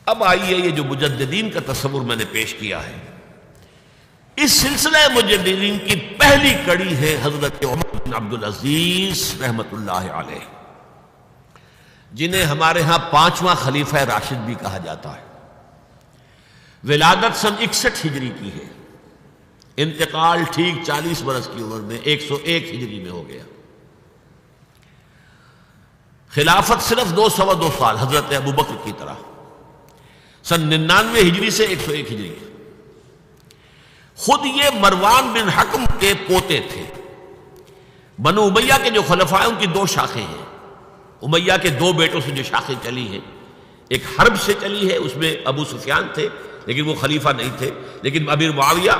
اب آئیے یہ جو مجددین کا تصور میں نے پیش کیا ہے، اس سلسلہ مجددین کی پہلی کڑی ہے حضرت عمر بن عبدالعزیز رحمت اللہ علیہ، جنہیں ہمارے ہاں 5واں خلیفہ راشد بھی کہا جاتا ہے۔ ولادت سن 61 ہجری کی ہے، انتقال ٹھیک 40 برس کی عمر میں 101 ہجری میں ہو گیا۔ خلافت صرف 2 سال حضرت ابوبکر کی طرح، سن 99 ہجری سے 101 ہجری۔ خود یہ مروان بن حکم کے پوتے تھے۔ بنو امیہ کے جو خلفاء ہیں ان کی 2 شاخیں ہیں۔ امیہ کے 2 بیٹوں سے جو شاخیں چلی ہیں، ایک حرب سے چلی ہے، اس میں ابو سفیان تھے لیکن وہ خلیفہ نہیں تھے، لیکن امیر معاویہ،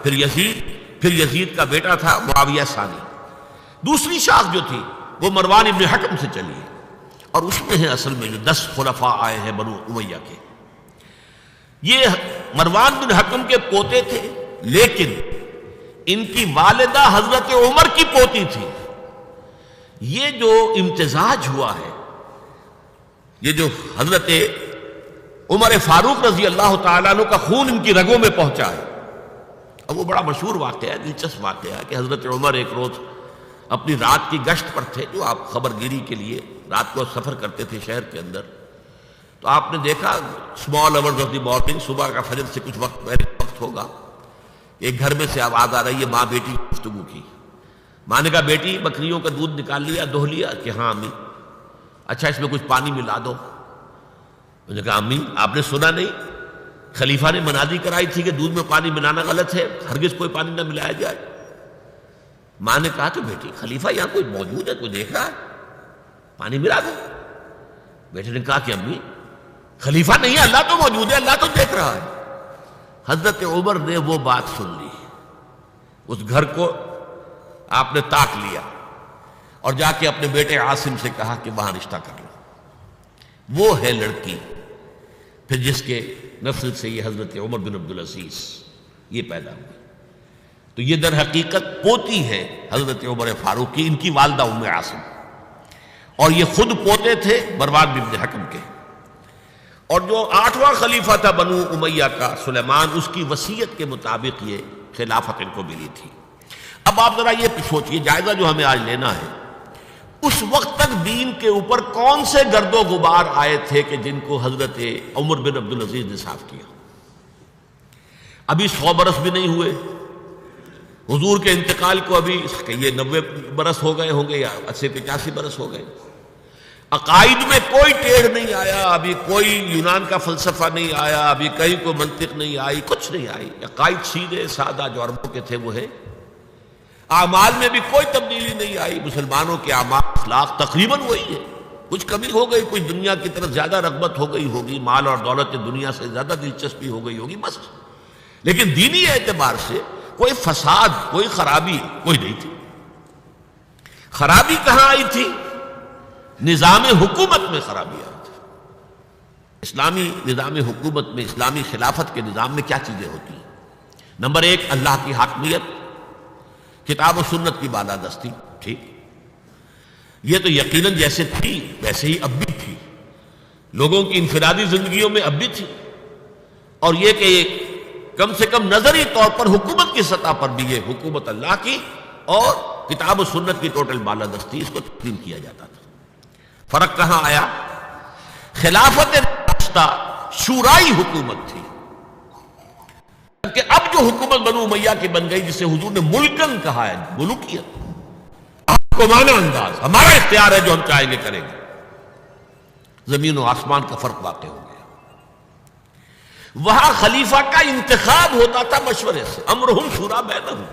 پھر یزید کا بیٹا تھا معاویہ ثانی۔ دوسری شاخ جو تھی وہ مروان بن حکم سے چلی ہے، اور اس میں ہے اصل میں جو 10 خلفاء آئے ہیں بنو امیہ کے۔ یہ مروان بن حکم کے پوتے تھے، لیکن ان کی والدہ حضرت عمر کی پوتی تھی۔ یہ جو امتزاج ہوا ہے، یہ جو حضرت عمر فاروق رضی اللہ تعالیٰ عنہ کا خون ان کی رگوں میں پہنچا ہے، اب وہ بڑا مشہور واقعہ ہے، دلچسپ واقعہ ہے کہ حضرت عمر ایک روز اپنی رات کی گشت پر تھے، جو آپ خبر گیری کے لیے رات کو سفر کرتے تھے شہر کے اندر، تو آپ نے دیکھا small hours of the morning, صبح کا فجر سے کچھ وقت پہلے وقت ہوگا، ایک گھر میں سے آواز آ رہی ہے ماں بیٹی کی گفتگو کی۔ ماں نے کہا بیٹی بکریوں کا دودھ نکال لیا، دہو لیا؟ کہ ہاں امی۔ اچھا اس میں کچھ پانی ملا دو۔ انہوں نے کہا امی آپ نے سنا نہیں، خلیفہ نے منادی کرائی تھی کہ دودھ میں پانی ملانا غلط ہے، ہرگز کوئی پانی نہ ملایا جائے۔ ماں نے کہا کہ بیٹی خلیفہ یہاں کوئی موجود ہے، کوئی دیکھ رہا ہے، پانی ملا دو۔ بیٹے نے کہا کہ امی خلیفہ نہیں ہے، اللہ تو موجود ہے، اللہ تو دیکھ رہا ہے۔ حضرت عمر نے وہ بات سن لی، اس گھر کو آپ نے تاک لیا اور جا کے اپنے بیٹے عاصم سے کہا کہ وہاں رشتہ کر لو۔ وہ ہے لڑکی پھر جس کے نسل سے یہ حضرت عمر بن عبدالعزیز یہ پیدا ہوئی۔ تو یہ در حقیقت پوتی ہے حضرت عمر فاروق کی، ان کی والدہ ام عاصم، اور یہ خود پوتے تھے مروان بن حکم کے۔ اور جو 8واں خلیفہ تھا بنو امیہ کا سلیمان، اس کی وصیت کے مطابق یہ خلافت ان کو ملی تھی۔ اب آپ ذرا یہ سوچئے، جائزہ جو ہمیں آج لینا ہے، اس وقت تک دین کے اوپر کون سے گرد و غبار آئے تھے کہ جن کو حضرت عمر بن عبدالعزیز نے صاف کیا؟ ابھی 100 برس بھی نہیں ہوئے حضور کے انتقال کو، ابھی یہ 90 برس ہو گئے ہوں گے یا 80-85 برس ہو گئے۔ عقائد میں کوئی ٹیڑھ نہیں آیا، ابھی کوئی یونان کا فلسفہ نہیں آیا، ابھی کہیں کوئی منطق نہیں آئی، کچھ نہیں آئی۔ عقائد سیدھے سادہ جو عربوں کے تھے وہ ہے۔ اعمال میں بھی کوئی تبدیلی نہیں آئی، مسلمانوں کے اعمال اخلاق تقریباً وہی ہے۔ کچھ کمی ہو گئی، کچھ دنیا کی طرف زیادہ رغبت ہو گئی ہوگی، مال اور دولت دنیا سے زیادہ دلچسپی ہو گئی ہوگی، بس۔ لیکن دینی اعتبار سے کوئی فساد، کوئی خرابی کوئی نہیں تھی۔ خرابی کہاں آئی تھی؟ نظام حکومت میں خرابی آئی تھی۔ اسلامی نظام حکومت میں، اسلامی خلافت کے نظام میں کیا چیزیں ہوتی ہیں؟ نمبر 1 اللہ کی حاکمیت، کتاب و سنت کی بالادستی، ٹھیک، یہ تو یقیناً جیسے تھی ویسے ہی اب بھی تھی، لوگوں کی انفرادی زندگیوں میں اب بھی تھی۔ اور یہ کہ کم سے کم نظری طور پر حکومت کی سطح پر بھی یہ حکومت اللہ کی اور کتاب و سنت کی ٹوٹل بالادستی، اس کو تسلیم کیا جاتا تھا۔ فرق کہاں آیا؟ خلافت راستہ شورائی حکومت تھی، کہ اب جو حکومت بنو امیہ کی بن گئی، جسے حضور نے ملکن کہا ہے، ملوکیت، حکمانہ انداز، ہمارا اختیار ہے، جو ہم چاہیں گے کریں گے۔ زمین و آسمان کا فرق واقع ہو گیا۔ وہاں خلیفہ کا انتخاب ہوتا تھا مشورے سے، امرہم شورا بینہم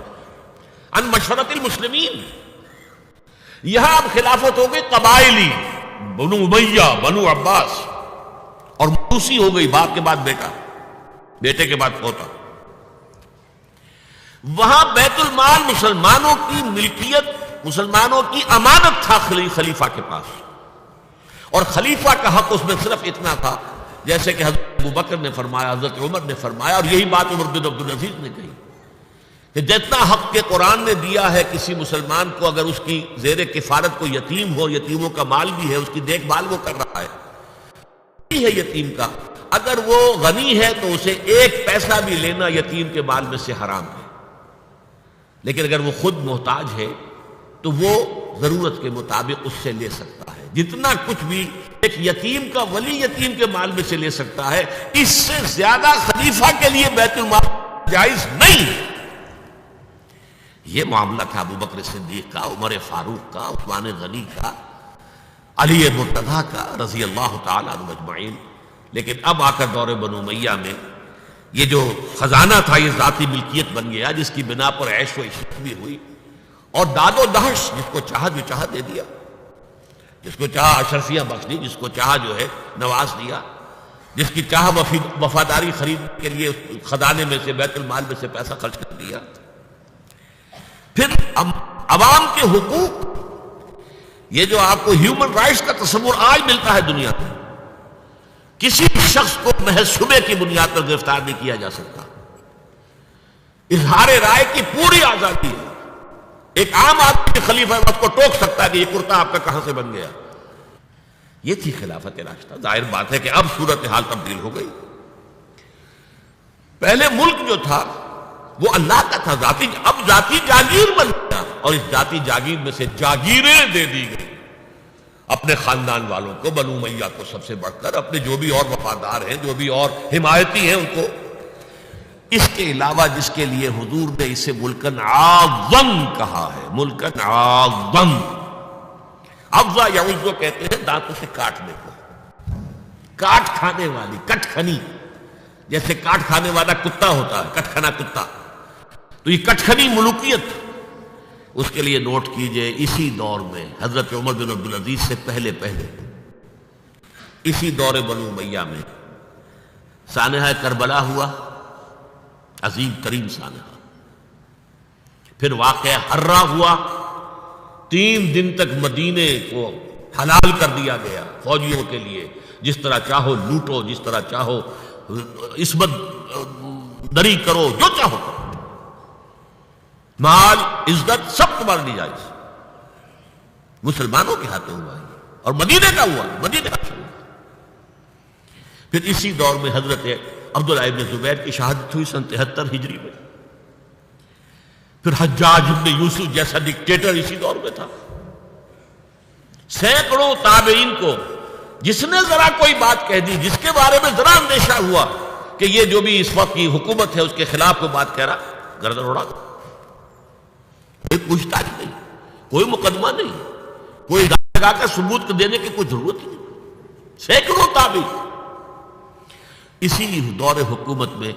عن مشورۃ المسلمین۔ یہاں اب خلافت ہو گئی قبائلی، بنو امیہ، بنو عباس، اور موروثی ہو گئی، باپ کے بعد بیٹا، بیٹے کے بعد پوتا۔ وہاں بیت المال مسلمانوں کی ملکیت، مسلمانوں کی امانت تھا خلیفہ کے پاس، اور خلیفہ کا حق اس میں صرف اتنا تھا جیسے کہ حضرت ابوبکر نے فرمایا، حضرت عمر نے فرمایا، اور یہی بات عمر بن عبدالعزیز نے کہی کہ جتنا حق کے قرآن نے دیا ہے کسی مسلمان کو، اگر اس کی زیر کفالت کو یتیم ہو، یتیموں کا مال بھی ہے، اس کی دیکھ بھال وہ کر رہا ہے، ہے یتیم کا، اگر وہ غنی ہے تو اسے ایک پیسہ بھی لینا یتیم کے مال میں سے حرام ہے، لیکن اگر وہ خود محتاج ہے تو وہ ضرورت کے مطابق اس سے لے سکتا ہے، جتنا کچھ بھی ایک یتیم کا ولی یتیم کے مال میں سے لے سکتا ہے، اس سے زیادہ خلیفہ کے لیے بیت المال جائز نہیں ہے۔ یہ معاملہ تھا ابو بکر صدیق کا، عمر فاروق کا، عثمان غنی کا، علی مرتضیٰ کا رضی اللہ تعالیٰ عنہ اجمعین۔ لیکن اب آ کر دور بنو امیہ میں یہ جو خزانہ تھا یہ ذاتی ملکیت بن گیا، جس کی بنا پر عیش و عشرت بھی ہوئی، اور داد و دہش، جس کو چاہا جو چاہا دے دیا، جس کو چاہا اشرفیاں بخش دی، جس کو چاہا جو ہے نواز دیا، جس کی چاہا وفاداری خرید کے لیے خزانے میں سے بیت المال میں سے پیسہ خرچ کر دیا۔ پھر عوام کے حقوق، یہ جو آپ کو ہیومن رائٹس کا تصور آج ملتا ہے دنیا میں، کسی شخص کو محض شبے کی بنیاد پر گرفتار نہیں کیا جا سکتا، اظہار رائے کی پوری آزادی ہے، ایک عام آدمی خلیفہ وقت کو ٹوک سکتا ہے کہ یہ کرتا آپ کا کہاں سے بن گیا۔ یہ تھی خلافت راشدہ۔ ظاہر بات ہے کہ اب صورتحال تبدیل ہو گئی۔ پہلے ملک جو تھا وہ اللہ کا تھا، اب ذاتی جاگیر بن گیا، اور اس ذاتی جاگیر میں سے جاگیریں دے دی گئی اپنے خاندان والوں کو، بنو امیہ کو سب سے بڑھ کر، اپنے جو بھی اور وفادار ہیں، جو بھی اور حمایتی ہیں ان کو۔ اس کے علاوہ جس کے لیے حضور نے اسے ملکن اعظم کہا ہے، ملکن اعظم، افزا یعوذ کہتے ہیں دانتوں سے کاٹنے کو، کاٹ کھانے والی، کٹ کھنی، جیسے کاٹ کھانے والا کتا ہوتا ہے، کٹ کھنا کتا، تو یہ کٹ کھنی ملوکیت، اس کے لیے نوٹ کیجئے اسی دور میں حضرت عمر بن عبدالعزیز سے پہلے اسی دور بنو امیہ میں سانحہ کربلا ہوا، عظیم ترین سانحہ۔ پھر واقعہ حرہ ہوا، 3 دن تک مدینے کو حلال کر دیا گیا فوجیوں کے لیے، جس طرح چاہو لوٹو، جس طرح چاہو عصمت دری کرو، جو چاہو کرو، مال عزت سب تمہارے لیے جائز۔ مسلمانوں کے ہاتھوں ہوا ہے، اور مدینے کا ہوا، مدینے کا ہوا۔ پھر اسی دور میں حضرت عبداللہ ابن زبیر کی شہادت ہوئی 73 ہجری میں۔ پھر حجاج ابن یوسف جیسا ڈکٹیٹر اسی دور میں تھا۔ سینکڑوں تابعین کو جس نے ذرا کوئی بات کہہ دی، جس کے بارے میں ذرا اندیشہ ہوا کہ یہ جو بھی اس وقت کی حکومت ہے اس کے خلاف کوئی بات کہہ رہا، گردن اڑا دو، کوئی پوچھ تاچھ نہیں، کوئی مقدمہ نہیں، کوئی لگا کر ثبوت دینے کی کوئی ضرورت ہی نہیں۔ سینکڑوں تابعین۔ اسی دور حکومت میں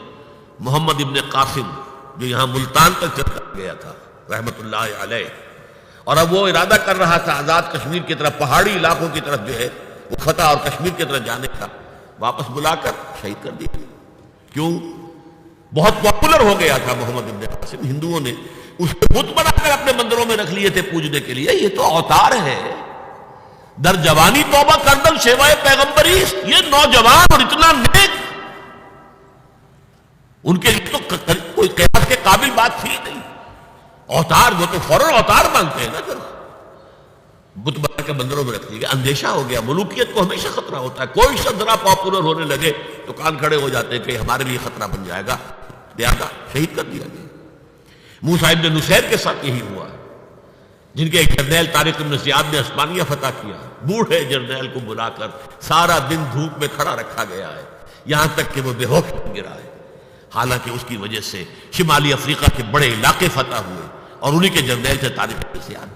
محمد ابن قاسم، جو یہاں ملتان تک چلا گیا تھا رحمت اللہ علیہ، اور اب وہ ارادہ کر رہا تھا آزاد کشمیر کی طرف، پہاڑی علاقوں کی طرف جو ہے وہ فتح اور کشمیر کی طرف جانے کا، واپس بلا کر شہید کر دیا۔ کیوں؟ بہت پاپولر ہو گیا تھا محمد ابن قاسم، ہندوؤں نے اس کو بت بنا کر اپنے مندروں میں رکھ لیے تھے پوجنے کے لیے۔ یہ تو اوتار ہے، در جوانی توبہ کردم سیوائے پیغمبری، یہ نوجوان اور اتنا نیک، ان کے لیے تو کوئی قیاس کے قابل بات تھی نہیں۔ اوتار، وہ تو فوراً اوتار مانگتے ہیں نا، پھر بت بنا کے مندروں میں رکھ دیا۔ اندیشہ ہو گیا، ملوکیت کو ہمیشہ خطرہ ہوتا ہے، کوئی شخص ذرا پاپولر ہونے لگے تو کان کھڑے ہو جاتے ہیں کہ ہمارے لیے خطرہ بن جائے گا، لہذا شہید کر دیا گیا۔ موسیٰ ابن نصیر کے ساتھ یہی ہوا، جن کے ایک جرنیل طارق بن زیاد نے عثمانیہ فتح کیا، بوڑھے جرنیل کو بلا کر سارا دن دھوپ میں کھڑا رکھا گیا ہے، یہاں تک کہ وہ بے ہوش گرا ہے، حالانکہ اس کی وجہ سے شمالی افریقہ کے بڑے علاقے فتح ہوئے، اور انہی کے جرنیل تھے طارق بن زیاد۔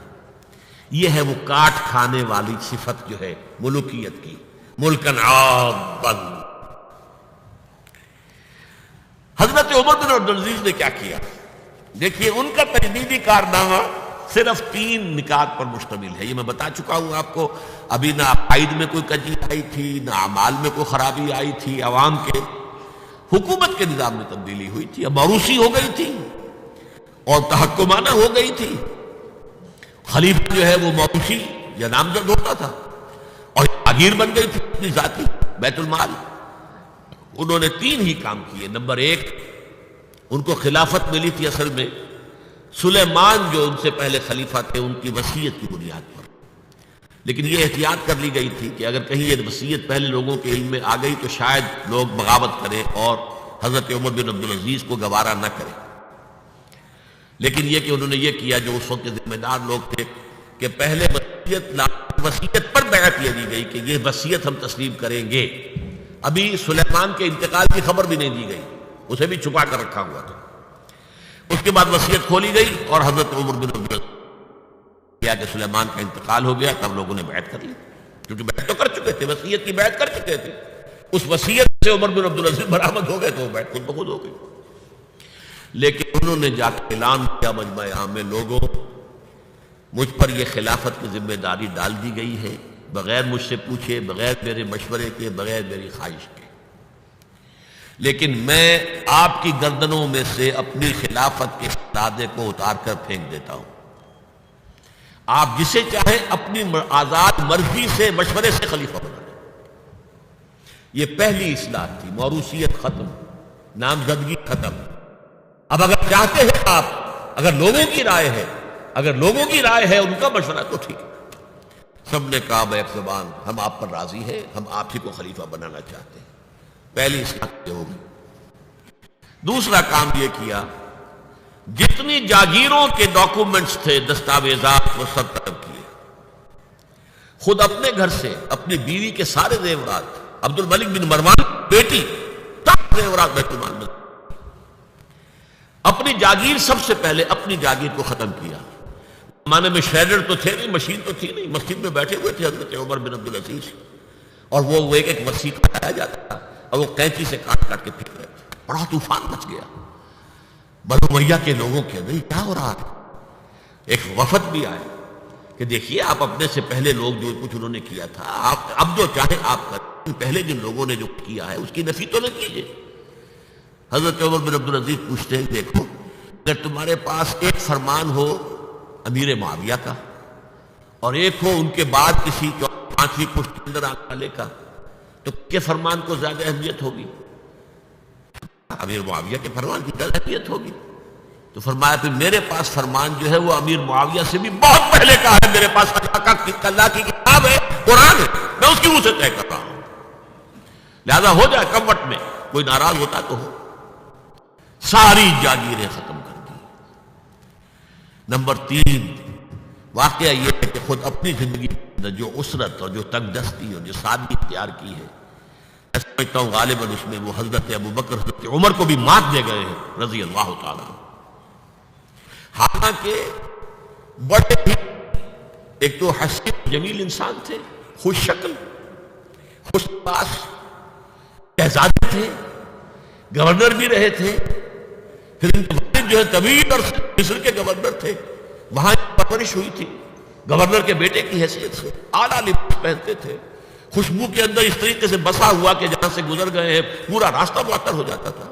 یہ ہے وہ کاٹ کھانے والی صفت جو ہے ملوکیت کی، ملکن عاضا۔ حضرت عمر بن عبدالعزیز نے کیا کیا؟ دیکھیے ان کا تجدیدی کارنامہ صرف 3 نکات پر مشتمل ہے، یہ میں بتا چکا ہوں آپ کو۔ ابھی نہ عقائد میں کوئی کجی آئی تھی، نہ اعمال میں کوئی خرابی آئی تھی، عوام کے حکومت کے نظام میں تبدیلی ہوئی تھی، اب موروثی ہو گئی تھی اور تحکمانہ ہو گئی تھی۔ خلیفہ جو ہے وہ موروثی یا نامزد ہوتا تھا، اور جاگیر بن گئی تھی اپنی ذاتی بیت المال۔ انہوں نے 3 ہی کام کیے۔ نمبر 1، ان کو خلافت ملی تھی اصل میں سلیمان جو ان سے پہلے خلیفہ تھے ان کی وصیت کی بنیاد پر۔ لیکن یہ احتیاط کر لی گئی تھی کہ اگر کہیں یہ وصیت پہلے لوگوں کے علم میں آ گئی تو شاید لوگ بغاوت کریں اور حضرت عمر بن عبدالعزیز کو گوارا نہ کریں. لیکن یہ کہ انہوں نے یہ کیا جو اس وقت کے ذمہ دار لوگ تھے کہ پہلے وصیت پر بیعت یہ دی گئی کہ یہ وصیت ہم تسلیم کریں گے. ابھی سلیمان کے انتقال کی خبر بھی نہیں دی گئی، اسے بھی چھپا کر رکھا ہوا تھا. اس کے بعد وصیت کھولی گئی اور حضرت عمر بن عبدالعزیز کیا کہ سلیمان کا انتقال ہو گیا، تب لوگوں نے بیعت کر لی، کیونکہ بیعت تو کر چکے تھے، وصیت کی بیعت کر چکے تھے. اس وصیت سے عمر بن عبدالعزیز برآمد ہو گئے تو وہ بیعت خود بخود ہو گئی. لیکن انہوں نے جا کے اعلان کیا مجمع عام میں، لوگوں مجھ پر یہ خلافت کی ذمہ داری ڈال دی گئی ہے بغیر مجھ سے پوچھے، بغیر میرے مشورے کے، بغیر میری خواہش کے، لیکن میں آپ کی گردنوں میں سے اپنی خلافت کے سادے کو اتار کر پھینک دیتا ہوں. آپ جسے چاہیں اپنی آزاد مرضی سے مشورے سے خلیفہ بنا لیں. یہ پہلی اصلاح تھی. موروثیت ختم، نامزدگی ختم. اب اگر چاہتے ہیں آپ، اگر لوگوں کی رائے ہے ان کا مشورہ تو ٹھیک ہے. سب نے کہا بیک زبان ہم آپ پر راضی ہیں، ہم آپ ہی کو خلیفہ بنانا چاہتے ہیں. پہلی اصلاح یہ ہوگی. دوسرا کام یہ کیا، جتنی جاگیروں کے ڈاکومنٹس تھے، دستاویزات، وہ سب طلب کیے. خود اپنے گھر سے اپنی بیوی کے سارے زیورات، عبد الملک بن مروان بیٹی تک زیورات بیت المال میں. اپنی جاگیر سب سے پہلے اپنی جاگیر کو ختم کیا. زمانے میں شیڈر تو تھے نہیں، مشین تو تھی نہیں. مسجد میں بیٹھے ہوئے تھے حضرت عمر بن عبدالعزیز اور وہ ایک ایک وسیقہ لایا جاتا تھا اور وہ قینچی سے کاٹ کاٹ کے پھینک رہے تھے. بڑا طوفان مچ گیا بنو امیہ کے لوگوں کے اندر. کیا ہو رہا تھا؟ ایک وفد بھی آئے کہ دیکھیے آپ اپنے سے پہلے لوگ جو کچھ انہوں نے کیا تھا، آپ اب جو چاہیں آپ کریں، پہلے جن لوگوں نے جو کیا ہے اس کی نفی تو نہ کیجیے. حضرت عمر بن عبدالعزیز پوچھتے ہیں دیکھو اگر تمہارے پاس ایک فرمان ہو امیر معاویہ کا اور ایک ہو ان کے بعد کسی 5ویں پشت کے اندر آنے والے کا، تو کے فرمان کو زیادہ اہمیت ہوگی؟ امیر معاویہ کے فرمان کی زیادہ اہمیت ہوگی. تو فرمایا پھر میرے پاس فرمان جو ہے وہ امیر معاویہ سے بھی بہت پہلے کا ہے. میرے پاس اللہ کی کتاب ہے، قرآن ہے، میں اس کی روح سے طے کر رہا ہوں. لہذا ہو جائے کم وقت میں، کوئی ناراض ہوتا تو ہو. ساری جاگیریں ختم کر دی. نمبر 3 واقعہ یہ ہے کہ خود اپنی زندگی میں جو اسرت اور جو تنگ دستی اور جو سادگی اختیار کی ہے، میں سمجھتا ہوں غالباً اس میں وہ حضرت ابوبکر حضرت عمر کو بھی مات دے گئے ہیں رضی اللہ تعالیٰ. حالانکہ بڑے ہی ایک تو حسین جمیل انسان تھے، خوش شکل، خوش لباس، شہزادے تھے، گورنر بھی رہے تھے. پھر ان کے والد جو ہے طویل اور مصر کے گورنر تھے، وہاں پرورش ہوئی تھی گورنر کے بیٹے کی حیثیت سے. اعلیٰ لباس پہنتے تھے، خوشبو کے اندر اس طریقے سے بسا ہوا کہ جہاں سے گزر گئے ہیں پورا راستہ معطر ہو جاتا تھا.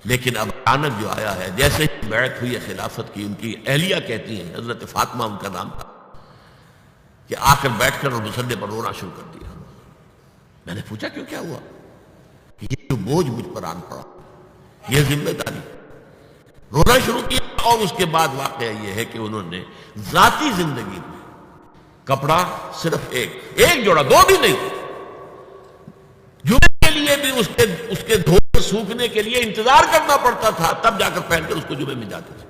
لیکن اب اچانک جو آیا ہے، جیسے بیعت ہوئی ہے خلافت کی، ان کی اہلیہ کہتی ہیں، حضرت فاطمہ ان کا نام تھا، کہ آ کر بیٹھ کر اور مسلح پر رونا شروع کر دیا. میں نے پوچھا کیوں، کیا ہوا؟ یہ جو بوجھ مجھ پر آن پڑا، یہ ذمہ داری. رونا شروع کیا. اور اس کے بعد واقعہ یہ ہے کہ انہوں نے ذاتی زندگی میں کپڑا صرف ایک جوڑا، 2 بھی نہیں، جمعے کے لیے بھی اس کے دھونے سوکھنے کے لیے انتظار کرنا پڑتا تھا، تب جا کر پہن کر اس کو جمعے میں جاتے تھے.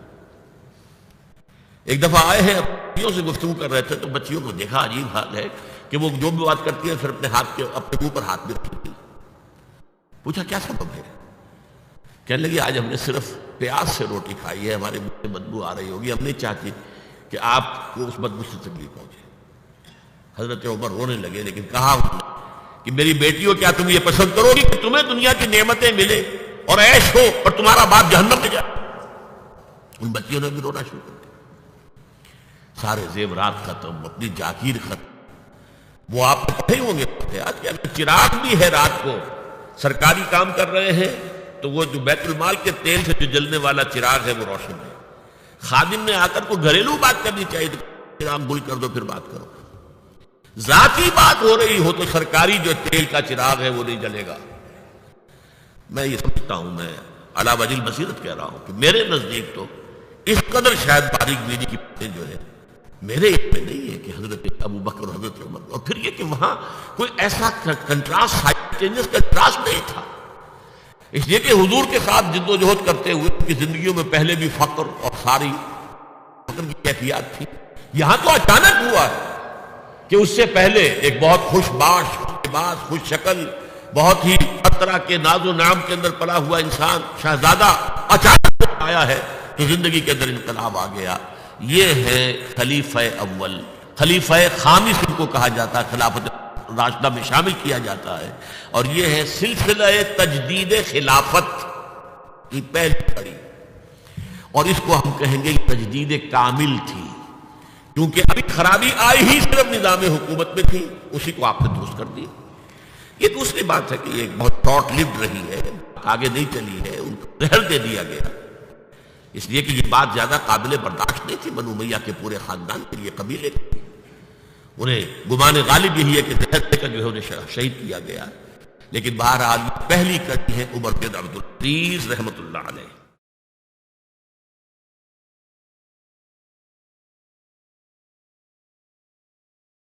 ایک دفعہ آئے ہیں، بچیوں سے گفتگو کر رہے تھے تو بچیوں کو دیکھا عجیب حال ہے کہ وہ جو بھی بات کرتی ہے پھر اپنے منہ پر ہاتھ بھی رکھتی. پوچھا کیا سبب ہے؟ کہنے لگی آج ہم نے صرف پیاز سے روٹی کھائی ہے، ہمارے منہ سے بدبو آ رہی ہوگی، ہم نہیں چاہتے کہ آپ کو اس بدبو سے تکلیف پہنچے. حضرت عمر رونے لگے، لیکن کہا کہ میری بیٹیوں کیا تم یہ پسند کرو گی کہ تمہیں دنیا کی نعمتیں ملے اور عیش ہو اور تمہارا باپ جہنم میں جائے؟ ان بچیوں نے بھی رونا شروع کر دیا. سارے زیورات ختم، اپنی جاگیر ختم. وہ آپ کو پتہ ہی ہوں گے آج کیا چراغ بھی ہے، رات کو سرکاری کام کر رہے ہیں تو وہ جو بیت المال کے تیل سے جو جلنے والا چراغ ہے وہ روشن ہے. خادم نے آ کر کو گھریلو بات کرنی چاہیے تو چراغ گل کر دو پھر بات کرو. ذاتی بات ہو رہی ہو تو سرکاری جو تیل کا چراغ ہے وہ نہیں جلے گا. میں یہ سمجھتا ہوں، میں علی وجہ البصیرت کہہ رہا ہوں کہ میرے نزدیک تو اس قدر شاید باریک بینی کی باتیں جو ہے میرے علم میں نہیں ہے کہ حضرت ابو بکر اور حضرت عمر، اور پھر یہ کہ وہاں کوئی ایسا کنٹراسٹ سائملٹینیس کنٹراسٹ نہیں تھا، اس لیے کہ حضور کے ساتھ جد و جہد کرتے ہوئے ان کی زندگیوں میں پہلے بھی فقر اور ساری فقر کی کیفیات تھی. یہاں تو اچانک ہوا ہے کہ اس سے پہلے ایک بہت خوش باش، خوش شکل، بہت ہی ہر طرح کے ناز و نعم کے اندر پلا ہوا انسان شہزادہ اچانک آیا ہے تو زندگی کے اندر انقلاب آ گیا. یہ ہے خلیفہ اول، خلیفہ خامس ان کو کہا جاتا ہے، خلافت راشدہ میں شامل کیا جاتا ہے، اور یہ ہے سلسلہ تجدید خلافت کی پہلی کڑی، اور اس کو ہم کہیں گے تجدید کامل تھی، کیونکہ ابھی خرابی آئی ہی صرف نظام حکومت میں تھی، اسی کو آپ نے درست کر دی. یہ دوسری بات ہے کہ یہ بہت شارٹ لیوڈ رہی ہے، آگے نہیں چلی ہے، ان کو زہر دے دیا گیا، اس لیے کہ یہ بات زیادہ قابل برداشت نہیں تھی بنو امیہ کے پورے خاندان کے لیے، قبیلے کے لیے. انہیں گمان غالب یہی ہے کہ زہر دے کر جو ہے انہیں شہید کیا گیا. لیکن بہرحال پہلی کڑی ہے عمر بن عبد العزیز رحمۃ اللہ علیہ.